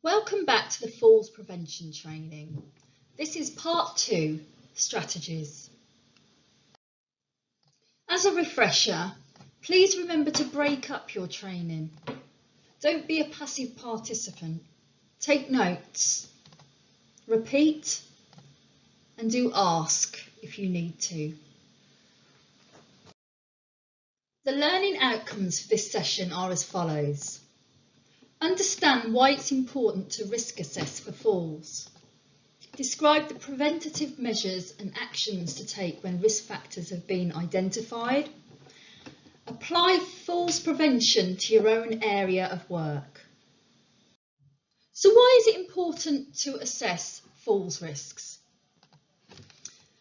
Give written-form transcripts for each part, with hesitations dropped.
Welcome back to the falls prevention training. This is part 2, strategies. As a refresher, please remember to break up your training. Don't be a passive participant. Take notes, repeat, and do ask if you need to. The learning outcomes for this session are as follows. Understand why it's important to risk assess for falls. Describe the preventative measures and actions to take when risk factors have been identified. Apply falls prevention to your own area of work. So why is it important to assess falls risks?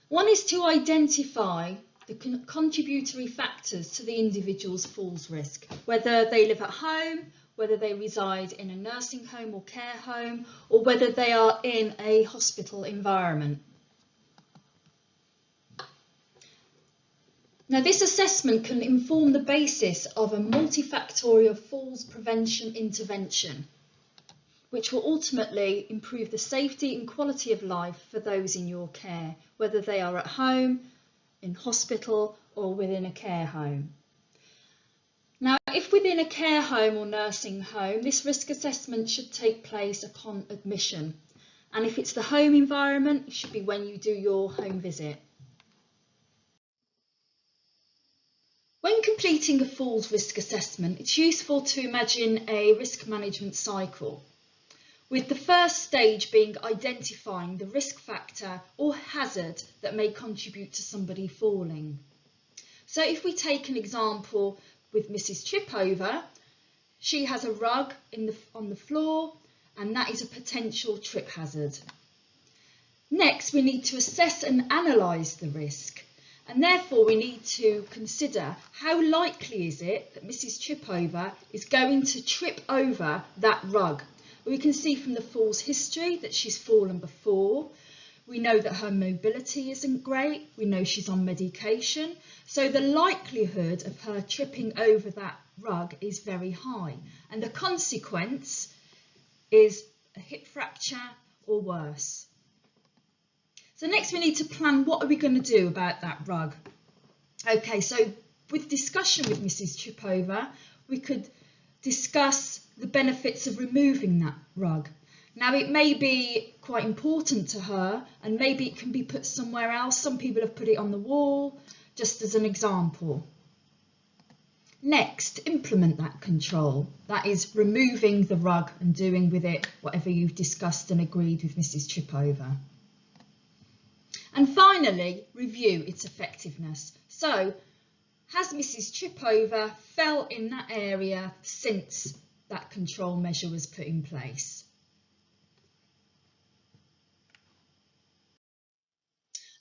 One is to identify the contributory factors to the individual's falls risk, whether they live at home, whether they reside in a nursing home or care home, or whether they are in a hospital environment. Now, this assessment can inform the basis of a multifactorial falls prevention intervention, which will ultimately improve the safety and quality of life for those in your care, whether they are at home, in hospital, or within a care home. Now, if within a care home or nursing home, this risk assessment should take place upon admission. And if it's the home environment, it should be when you do your home visit. When completing a falls risk assessment, it's useful to imagine a risk management cycle, with the first stage being identifying the risk factor or hazard that may contribute to somebody falling. So if we take an example with Mrs. Tripover, she has a rug on the floor, and that is a potential trip hazard. Next, we need to assess and analyse the risk, and therefore we need to consider how likely is it that Mrs. Tripover is going to trip over that rug. We can see from the falls history that she's fallen before. We know that her mobility isn't great. We know she's on medication. So the likelihood of her tripping over that rug is very high. And the consequence is a hip fracture or worse. So next we need to plan, what are we going to do about that rug? Okay, so with discussion with Mrs. Tripover, we could discuss the benefits of removing that rug. Now, it may be quite important to her, and maybe it can be put somewhere else. Some people have put it on the wall, just as an example. Next, implement that control. That is removing the rug and doing with it whatever you've discussed and agreed with Mrs. Tripover. And finally, review its effectiveness. So, has Mrs. Tripover fell in that area since that control measure was put in place?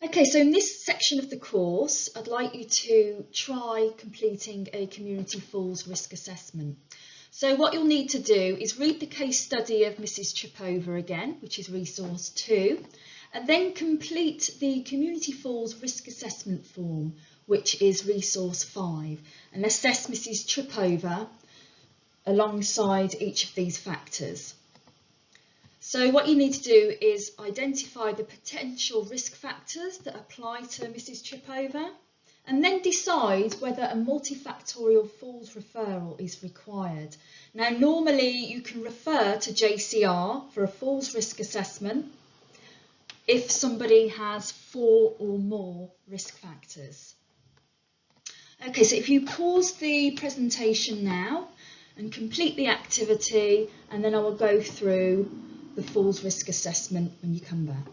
Okay, so in this section of the course, I'd like you to try completing a community falls risk assessment. So what you'll need to do is read the case study of Mrs. Tripover again, which is resource 2, and then complete the community falls risk assessment form, which is resource 5, and assess Mrs. Tripover alongside each of these factors. So what you need to do is identify the potential risk factors that apply to Mrs. Tripover, and then decide whether a multifactorial falls referral is required. Now, normally you can refer to JCR for a falls risk assessment if somebody has 4 or more risk factors. Okay, so if you pause the presentation now and complete the activity, and then I will go through the falls risk assessment when you come back.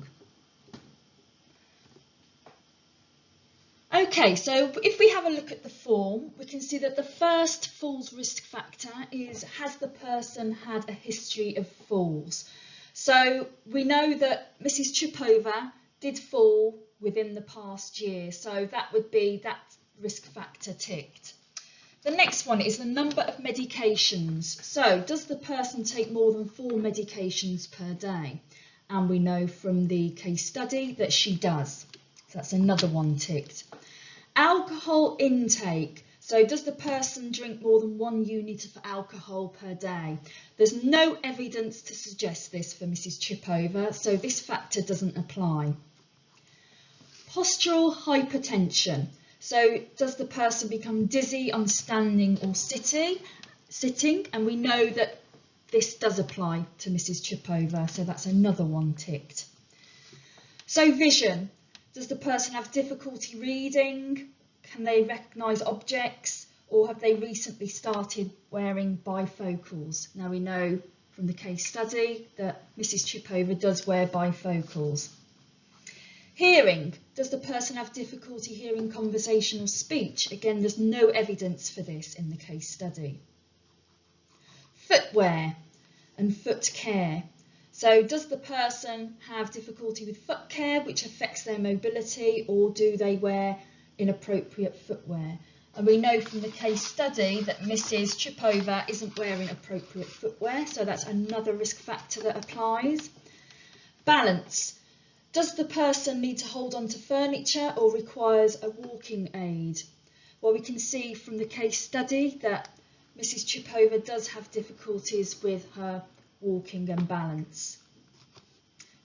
Okay, so if we have a look at the form, we can see that the first falls risk factor is, has the person had a history of falls? So we know that Mrs. Tripover did fall within the past year, so that would be that risk factor ticked. The next one is the number of medications. So does the person take more than 4 medications per day? And we know from the case study that she does. So that's another one ticked. Alcohol intake. So does the person drink more than 1 unit of alcohol per day? There's no evidence to suggest this for Mrs. Chipover, so this factor doesn't apply. Postural hypertension. So does the person become dizzy on standing or sitting? And we know that this does apply to Mrs. Chipover, so that's another one ticked. So vision. Does the person have difficulty reading? Can they recognise objects? Or have they recently started wearing bifocals? Now we know from the case study that Mrs. Chipover does wear bifocals. Hearing. Does the person have difficulty hearing conversational speech? Again, there's no evidence for this in the case study. Footwear and foot care. So does the person have difficulty with foot care, which affects their mobility, or do they wear inappropriate footwear? And we know from the case study that Mrs. Chipover isn't wearing appropriate footwear, so that's another risk factor that applies. Balance. Does the person need to hold on to furniture or requires a walking aid? Well, we can see from the case study that Mrs. Chipover does have difficulties with her walking and balance.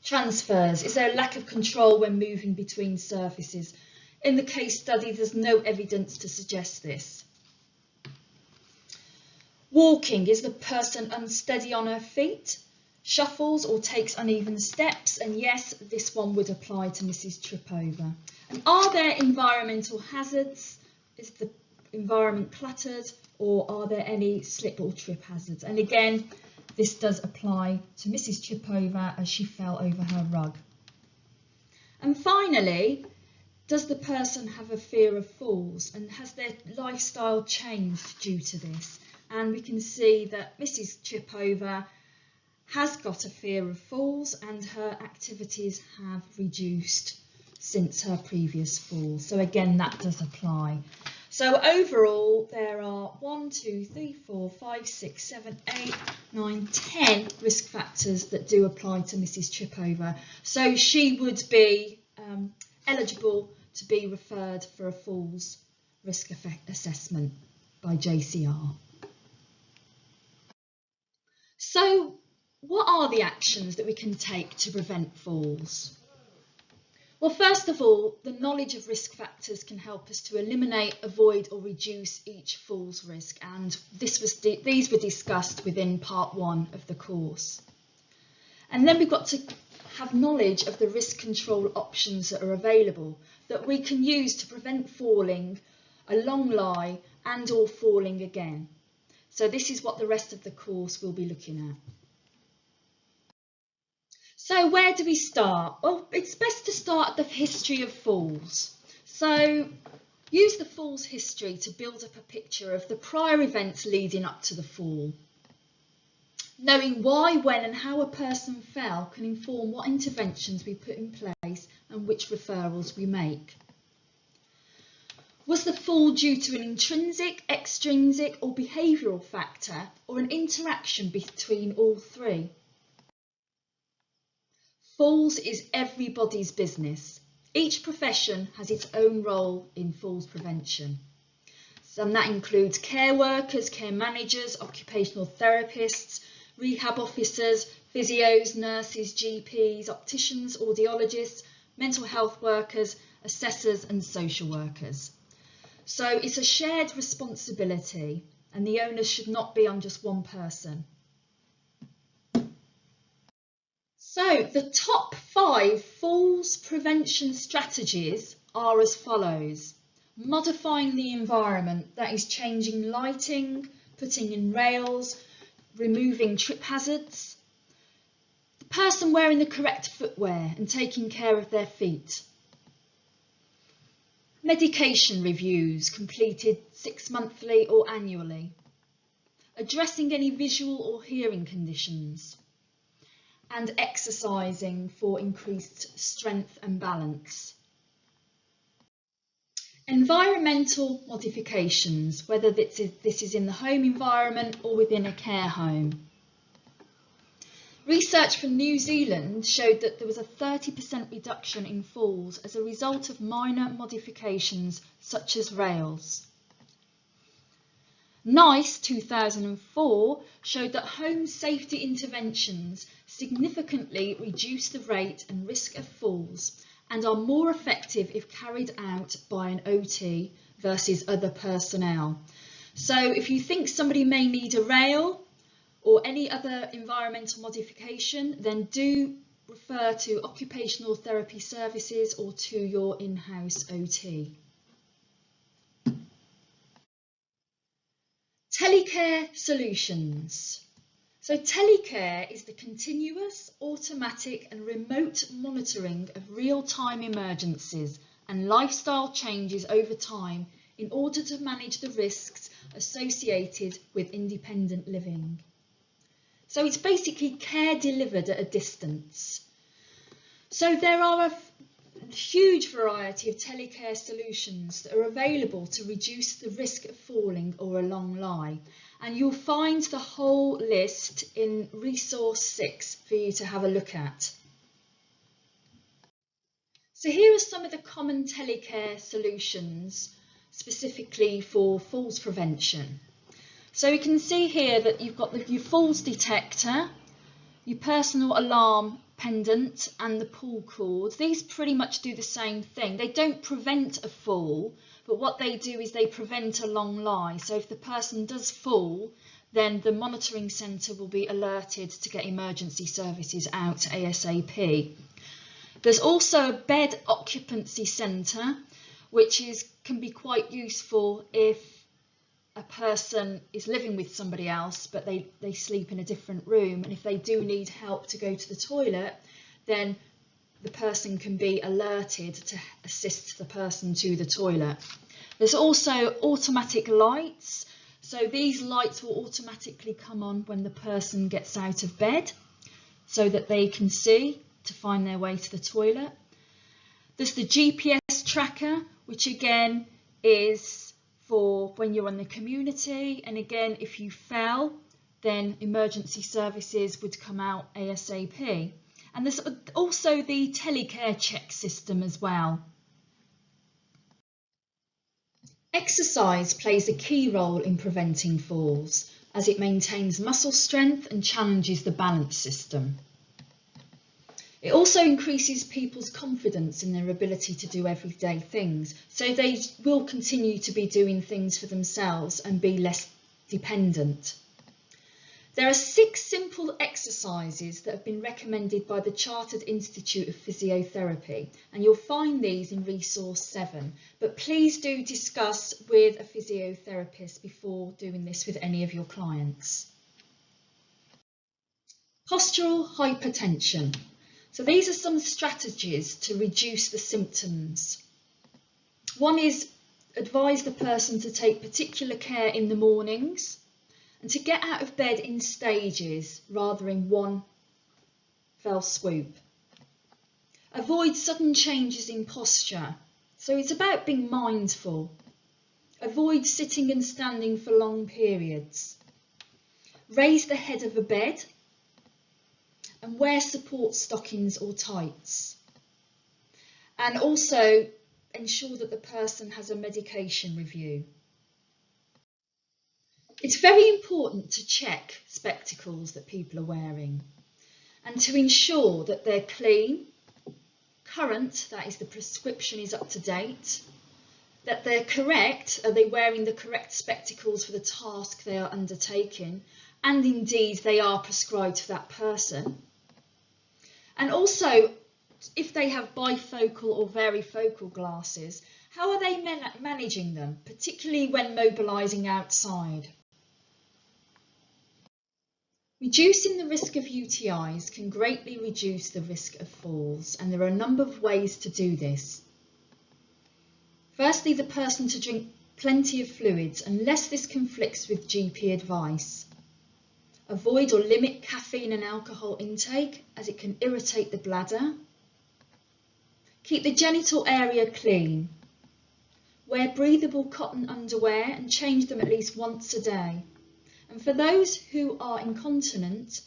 Transfers. Is there a lack of control when moving between surfaces? In the case study, there's no evidence to suggest this. Walking. Is the person unsteady on her feet, shuffles or takes uneven steps? And yes, this one would apply to Mrs. Chipover. And are there environmental hazards? Is the environment cluttered, or are there any slip or trip hazards? And again, this does apply to Mrs. Chipover as she fell over her rug. And finally, does the person have a fear of falls, and has their lifestyle changed due to this? And we can see that Mrs. Chipover has got a fear of falls and her activities have reduced since her previous fall. So again, that does apply. So overall, there are 1, 2, 3, 4, 5, 6, 7, 8, 9, 10 risk factors that do apply to Mrs. Chipover. So she would be eligible to be referred for a falls risk assessment by JCR. So what are the actions that we can take to prevent falls? Well, first of all, the knowledge of risk factors can help us to eliminate, avoid or reduce each falls risk, and these were discussed within part 1 of the course. And then we've got to have knowledge of the risk control options that are available that we can use to prevent falling, a long lie and or falling again. So this is what the rest of the course will be looking at. So where do we start? Well, it's best to start at the history of falls. So use the fall's history to build up a picture of the prior events leading up to the fall. Knowing why, when and how a person fell can inform what interventions we put in place and which referrals we make. Was the fall due to an intrinsic, extrinsic or behavioural factor, or an interaction between all three? Falls is everybody's business. Each profession has its own role in falls prevention. And that includes care workers, care managers, occupational therapists, rehab officers, physios, nurses, GPs, opticians, audiologists, mental health workers, assessors and social workers. So it's a shared responsibility and the onus should not be on just one person. So the top 5 falls prevention strategies are as follows. Modifying the environment, that is changing lighting, putting in rails, removing trip hazards. The person wearing the correct footwear and taking care of their feet. Medication reviews completed 6 monthly or annually. Addressing any visual or hearing conditions. And exercising for increased strength and balance. Environmental modifications, whether this is in the home environment or within a care home. Research from New Zealand showed that there was a 30% reduction in falls as a result of minor modifications such as rails. NICE 2004 showed that home safety interventions significantly reduce the rate and risk of falls and are more effective if carried out by an OT versus other personnel. So if you think somebody may need a rail or any other environmental modification, then do refer to occupational therapy services or to your in-house OT. Telecare solutions. So telecare is the continuous, automatic and remote monitoring of real-time emergencies and lifestyle changes over time in order to manage the risks associated with independent living. So it's basically care delivered at a distance. So there are a huge variety of telecare solutions that are available to reduce the risk of falling or a long lie. And you'll find the whole list in resource 6 for you to have a look at. So here are some of the common telecare solutions specifically for falls prevention. So you can see here that you've got your falls detector, your personal alarm pendant and the pull cord. These pretty much do the same thing. They don't prevent a fall, but what they do is they prevent a long lie. So if the person does fall, then the monitoring centre will be alerted to get emergency services out ASAP. There's also a bed occupancy centre, which can be quite useful if a person is living with somebody else, but they sleep in a different room. And if they do need help to go to the toilet, then the person can be alerted to assist the person to the toilet. There's also automatic lights. So these lights will automatically come on when the person gets out of bed so that they can see to find their way to the toilet. There's the GPS tracker, which again is for when you're in the community, and again if you fell then emergency services would come out ASAP. And there's also the telecare check system as well. Exercise plays a key role in preventing falls as it maintains muscle strength and challenges the balance system. It also increases people's confidence in their ability to do everyday things, so they will continue to be doing things for themselves and be less dependent. There are 6 simple exercises that have been recommended by the Chartered Institute of Physiotherapy, and you'll find these in resource 7, but please do discuss with a physiotherapist before doing this with any of your clients. Postural hypertension. So these are some strategies to reduce the symptoms. One is advise the person to take particular care in the mornings and to get out of bed in stages rather than one fell swoop. Avoid sudden changes in posture. So it's about being mindful. Avoid sitting and standing for long periods. Raise the head of a bed. And wear support stockings or tights. And also ensure that the person has a medication review. It's very important to check spectacles that people are wearing and to ensure that they're clean, current, that is the prescription is up to date, that they're correct, are they wearing the correct spectacles for the task they are undertaking, and indeed they are prescribed for that person. And also, if they have bifocal or varifocal glasses, how are they managing them, particularly when mobilising outside? Reducing the risk of UTIs can greatly reduce the risk of falls, and there are a number of ways to do this. Firstly, the person to drink plenty of fluids unless this conflicts with GP advice. Avoid or limit caffeine and alcohol intake as it can irritate the bladder. Keep the genital area clean. Wear breathable cotton underwear and change them at least once a day. And for those who are incontinent,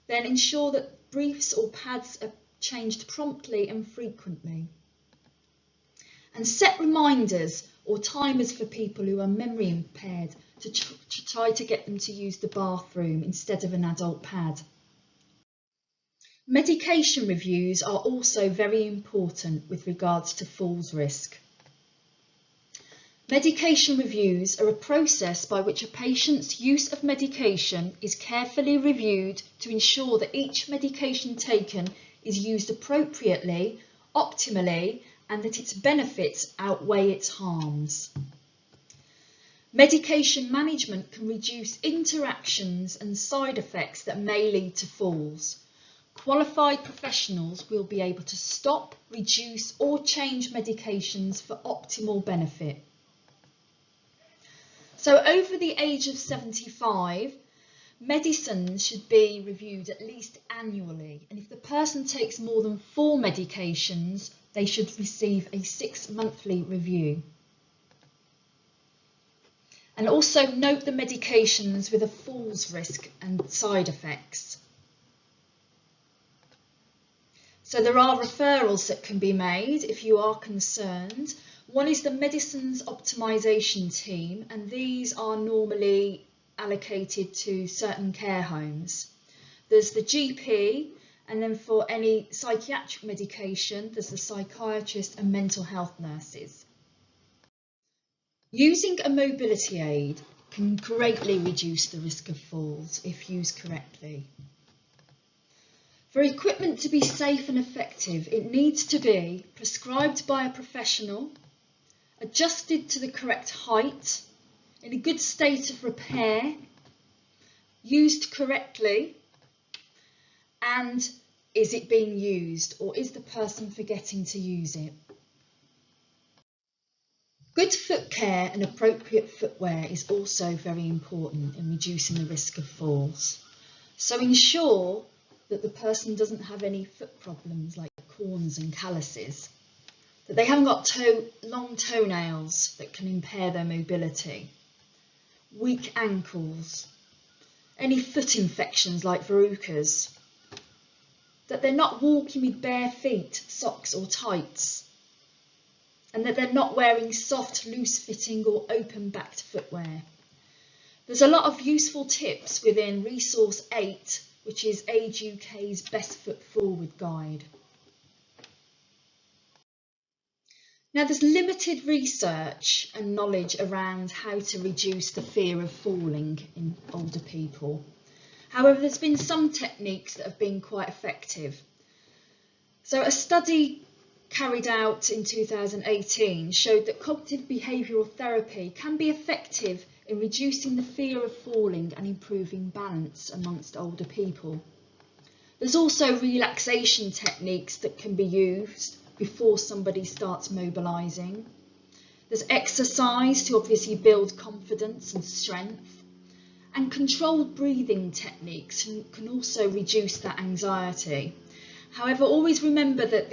then ensure that briefs or pads are changed promptly and frequently. And set reminders or timers for people who are memory impaired to try to get them to use the bathroom instead of an adult pad. Medication reviews are also very important with regards to falls risk. Medication reviews are a process by which a patient's use of medication is carefully reviewed to ensure that each medication taken is used appropriately, optimally, and that its benefits outweigh its harms. Medication management can reduce interactions and side effects that may lead to falls. Qualified professionals will be able to stop, reduce, or change medications for optimal benefit. So over the age of 75, medicines should be reviewed at least annually, and if the person takes more than 4 medications, they should receive a 6-monthly review. And also note the medications with a falls risk and side effects. So there are referrals that can be made if you are concerned. One is the medicines optimisation team, and these are normally allocated to certain care homes. There's the GP, and then for any psychiatric medication, there's the psychiatrist and mental health nurses. Using a mobility aid can greatly reduce the risk of falls if used correctly. For equipment to be safe and effective, it needs to be prescribed by a professional, adjusted to the correct height, in a good state of repair, used correctly, and is it being used, or is the person forgetting to use it? Good foot care and appropriate footwear is also very important in reducing the risk of falls. So ensure that the person doesn't have any foot problems like corns and calluses, that they haven't got long toenails that can impair their mobility, weak ankles, any foot infections like verrucas, that they're not walking with bare feet, socks or tights, and that they're not wearing soft, loose-fitting or open-backed footwear. There's a lot of useful tips within Resource 8, which is Age UK's Best Foot Forward guide. Now, there's limited research and knowledge around how to reduce the fear of falling in older people. However, there's been some techniques that have been quite effective. So a study carried out in 2018 showed that cognitive behavioural therapy can be effective in reducing the fear of falling and improving balance amongst older people. There's also relaxation techniques that can be used before somebody starts mobilising. There's exercise to obviously build confidence and strength, and controlled breathing techniques can also reduce that anxiety. However, always remember that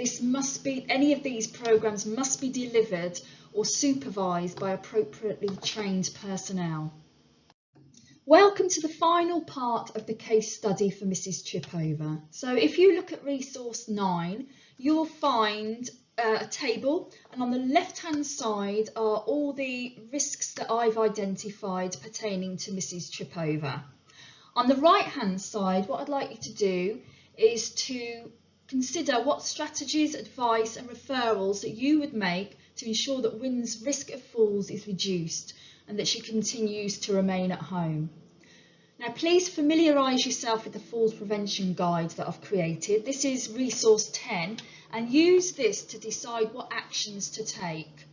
any of these programmes must be delivered or supervised by appropriately trained personnel. Welcome to the final part of the case study for Mrs. Chipover. So if you look at Resource 9, you'll find a table, and on the left-hand side are all the risks that I've identified pertaining to Mrs. Chipover. On the right-hand side, what I'd like you to do is to consider what strategies, advice and referrals that you would make to ensure that Wynn's risk of falls is reduced and that she continues to remain at home. Now, please familiarise yourself with the falls prevention guide that I've created. This is Resource 10, and use this to decide what actions to take.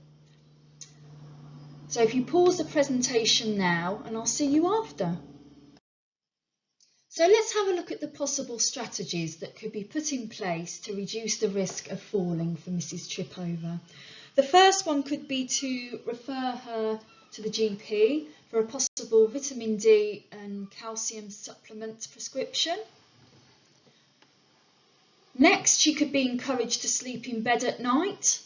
So if you pause the presentation now, and I'll see you after. So let's have a look at the possible strategies that could be put in place to reduce the risk of falling for Mrs. Chipover. The first one could be to refer her to the GP for a possible vitamin D and calcium supplement prescription. Next, she could be encouraged to sleep in bed at night.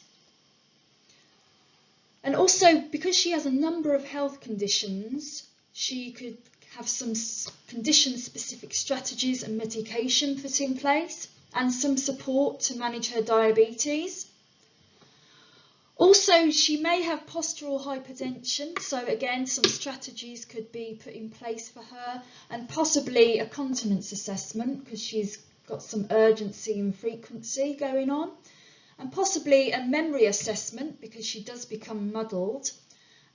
And also, because she has a number of health conditions, she could have some condition-specific strategies and medication put in place, and some support to manage her diabetes. Also, she may have postural hypertension, so again, some strategies could be put in place for her, and possibly a continence assessment because she's got some urgency and frequency going on, and possibly a memory assessment because she does become muddled,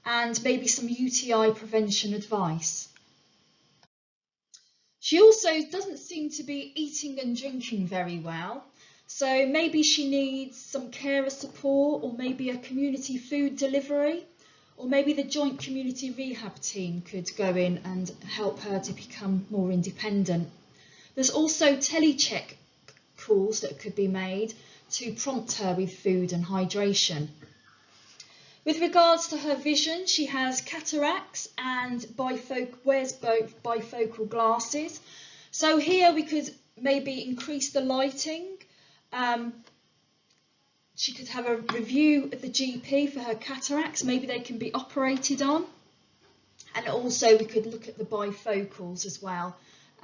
and maybe some UTI prevention advice. She also doesn't seem to be eating and drinking very well. So maybe she needs some carer support, or maybe a community food delivery, or maybe the joint community rehab team could go in and help her to become more independent. There's also telecheck calls that could be made to prompt her with food and hydration. With regards to her vision, she has cataracts and wears both bifocal glasses. So here we could maybe increase the lighting. She could have a review at the GP for her cataracts. Maybe they can be operated on. And also we could look at the bifocals as well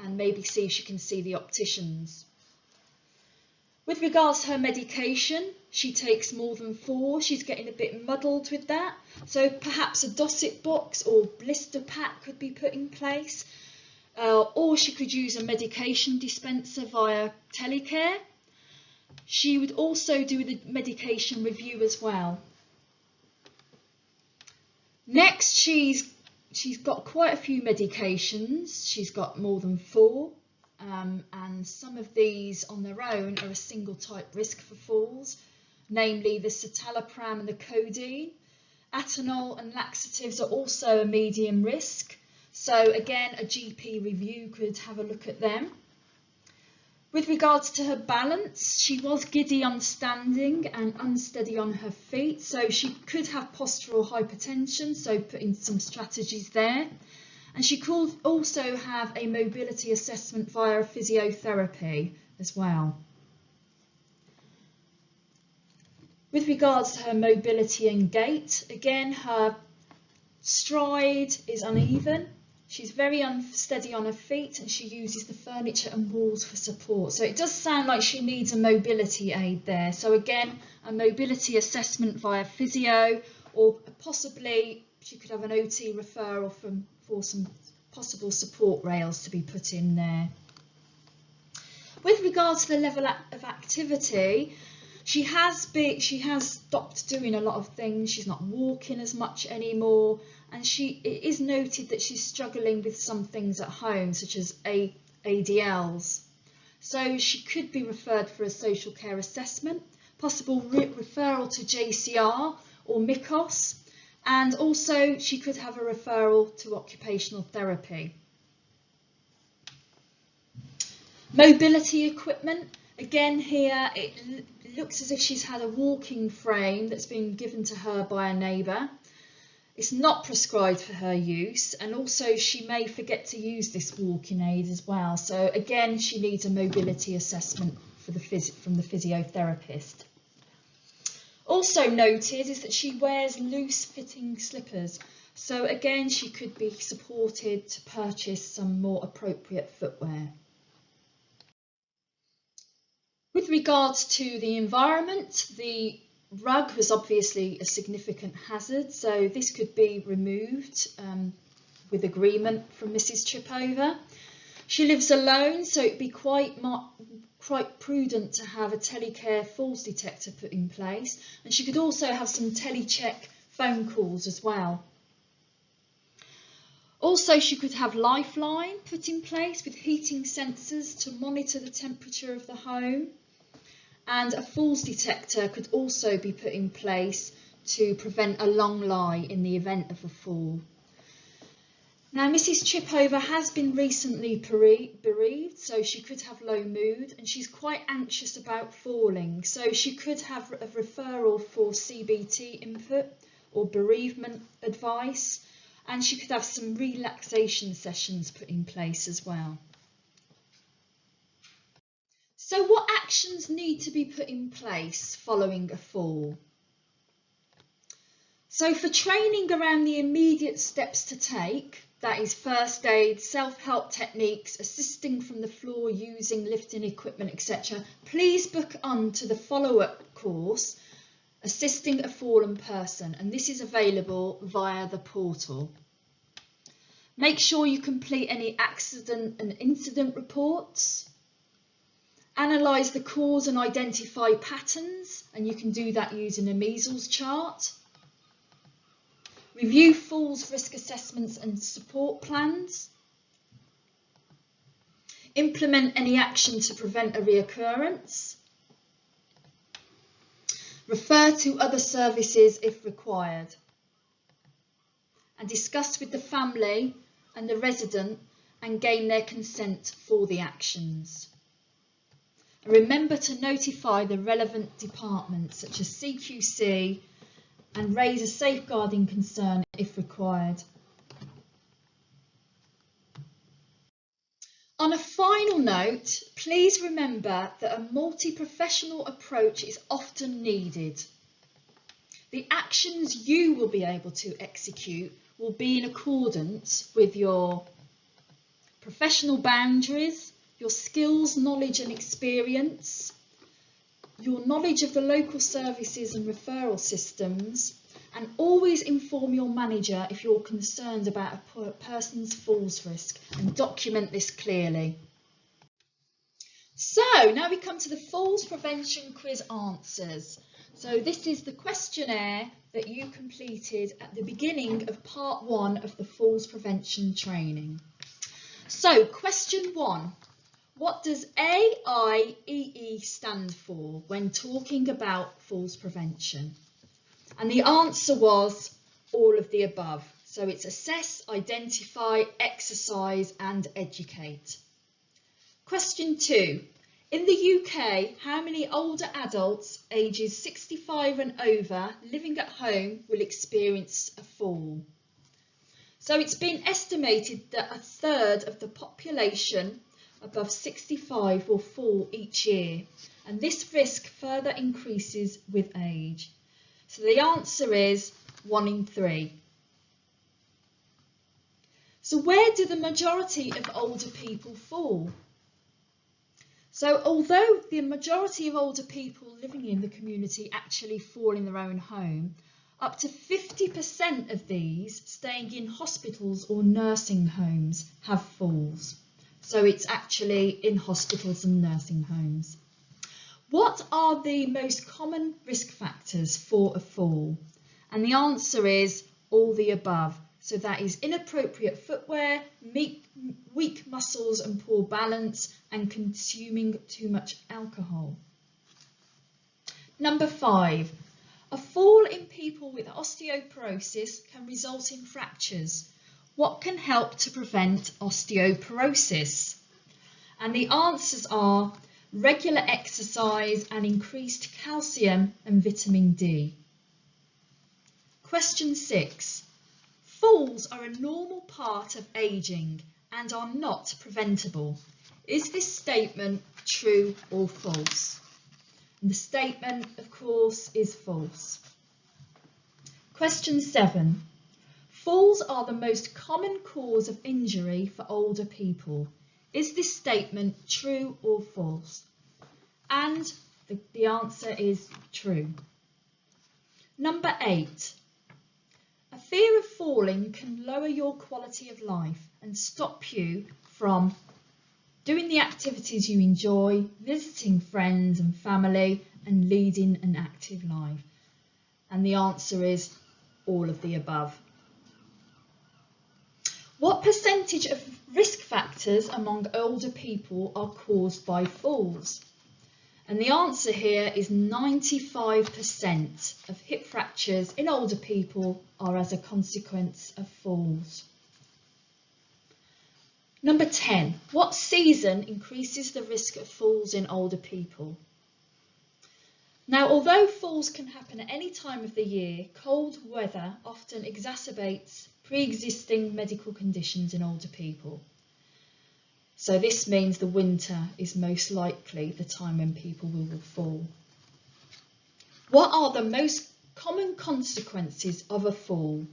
and maybe see if she can see the opticians. With regards to her medication, she takes more than 4. She's getting a bit muddled with that. So perhaps a Dosset box or blister pack could be put in place. Or she could use a medication dispenser via telecare. She would also do the medication review as well. Next, she's got quite a few medications. She's got more than 4. And some of these on their own are a single type risk for falls, namely the citalopram and the codeine. Atenol and laxatives are also a medium risk. So again, a GP review could have a look at them. With regards to her balance, she was giddy on standing and unsteady on her feet. So she could have postural hypertension, so put in some strategies there. And she could also have a mobility assessment via physiotherapy as well. With regards to her mobility and gait, again, her stride is uneven. She's very unsteady on her feet and she uses the furniture and walls for support. So it does sound like she needs a mobility aid there. So again, a mobility assessment via physio, or possibly she could have an OT referral for some possible support rails to be put in there. With regards to the level of activity, she has stopped doing a lot of things. She's not walking as much anymore, and it is noted that she's struggling with some things at home, such as ADLs. So she could be referred for a social care assessment, possible referral to JCR or MICOS, and also she could have a referral to occupational therapy. Mobility equipment. Again, here it looks as if she's had a walking frame that's been given to her by a neighbour. It's not prescribed for her use, and also she may forget to use this walking aid as well. So again, she needs a mobility assessment from the physiotherapist. Also noted is that she wears loose fitting slippers. So again, she could be supported to purchase some more appropriate footwear. With regards to the environment, the rug was obviously a significant hazard, so this could be removed with agreement from Mrs. Chipover. She lives alone, so it'd be quite prudent to have a telecare falls detector put in place, and she could also have some telecheck phone calls as well. Also, she could have Lifeline put in place with heating sensors to monitor the temperature of the home. And a falls detector could also be put in place to prevent a long lie in the event of a fall. Now, Mrs. Chipover has been recently bereaved, so she could have low mood, and she's quite anxious about falling. So she could have a referral for CBT input or bereavement advice, and she could have some relaxation sessions put in place as well. So what actions need to be put in place following a fall? So for training around the immediate steps to take, that is first aid, self-help techniques, assisting from the floor, using lifting equipment, etc., please book on to the follow-up course assisting a fallen person, and this is available via the portal. Make sure you complete any accident and incident reports. Analyse the cause and identify patterns, and you can do that using a measles chart. Review falls risk assessments and support plans. Implement any action to prevent a reoccurrence. Refer to other services if required. And discuss with the family and the resident and gain their consent for the actions. And remember to notify the relevant departments such as CQC and raise a safeguarding concern if required. On a final note, please remember that a multi-professional approach is often needed. The actions you will be able to execute will be in accordance with your professional boundaries, your skills, knowledge and experience, your knowledge of the local services and referral systems, and always inform your manager if you're concerned about a person's falls risk and document this clearly. So now we come to the falls prevention quiz answers. So this is the questionnaire that you completed at the beginning of part 1 of the falls prevention training. So question 1, what does AIEE stand for when talking about falls prevention? And the answer was all of the above. So it's assess, identify, exercise and educate. Question 2. In the UK, how many older adults ages 65 and over living at home will experience a fall? So it's been estimated that 1/3 of the population above 65 will fall each year, and this risk further increases with age. So the answer is 1 in 3. So where do the majority of older people fall? So although the majority of older people living in the community actually fall in their own home, up to 50% of these staying in hospitals or nursing homes have falls. So it's actually in hospitals and nursing homes. What are the most common risk factors for a fall? And the answer is all the above. So that is inappropriate footwear, weak muscles and poor balance, and consuming too much alcohol. Number 5, a fall in people with osteoporosis can result in fractures. What can help to prevent osteoporosis? And the answers are regular exercise and increased calcium and vitamin D. Question 6. Falls are a normal part of ageing and are not preventable. Is this statement true or false? And the statement, of course, is false. Question 7. Falls are the most common cause of injury for older people. Is this statement true or false? And the answer is true. Number 8. A fear of falling can lower your quality of life and stop you from doing the activities you enjoy, visiting friends and family, and leading an active life. And the answer is all of the above. What percentage of risk factors among older people are caused by falls? And the answer here is 95% of hip fractures in older people are as a consequence of falls. Number 10, what season increases the risk of falls in older people? Now, although falls can happen at any time of the year, cold weather often exacerbates pre-existing medical conditions in older people. So this means the winter is most likely the time when people will fall. What are the most common consequences of a fall?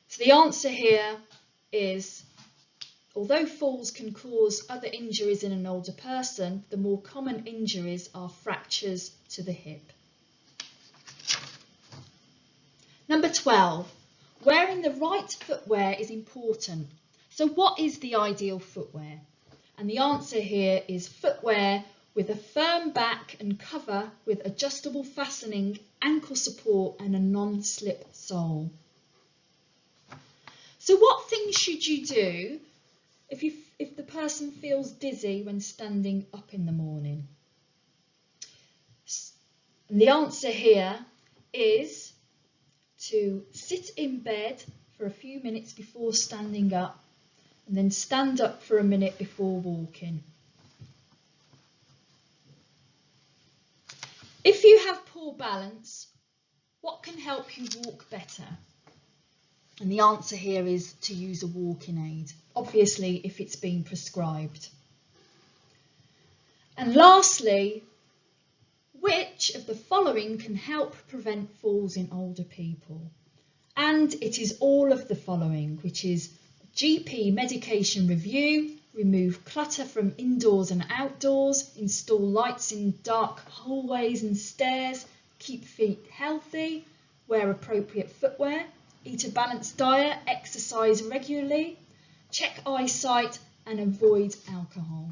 So the answer here is, although falls can cause other injuries in an older person, the more common injuries are fractures to the hip. Number 12, wearing the right footwear is important. So what is the ideal footwear? And the answer here is footwear with a firm back and cover with adjustable fastening, ankle support and a non-slip sole. So what things should you do if the person feels dizzy when standing up in the morning? And the answer here is to sit in bed for a few minutes before standing up and then stand up for a minute before walking. If you have poor balance, what can help you walk better? And the answer here is to use a walking aid, obviously if it's been prescribed. And lastly, which of the following can help prevent falls in older people? And it is all of the following, which is GP medication review, remove clutter from indoors and outdoors, install lights in dark hallways and stairs, keep feet healthy, wear appropriate footwear, eat a balanced diet, exercise regularly, check eyesight and avoid alcohol.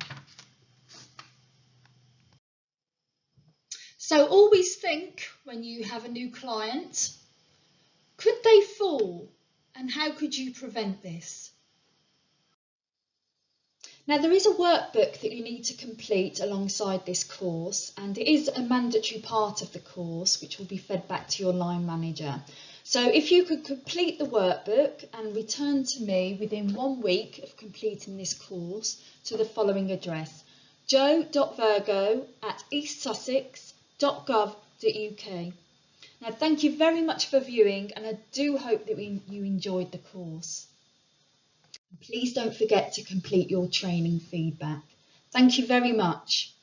So always think when you have a new client, could they fall and how could you prevent this? Now there is a workbook that you need to complete alongside this course, and it is a mandatory part of the course which will be fed back to your line manager. So if you could complete the workbook and return to me within 1 week of completing this course to the following address, joe.virgo@eastsussex.gov.uk. Now thank you very much for viewing, and I do hope that you enjoyed the course. Please don't forget to complete your training feedback. Thank you very much.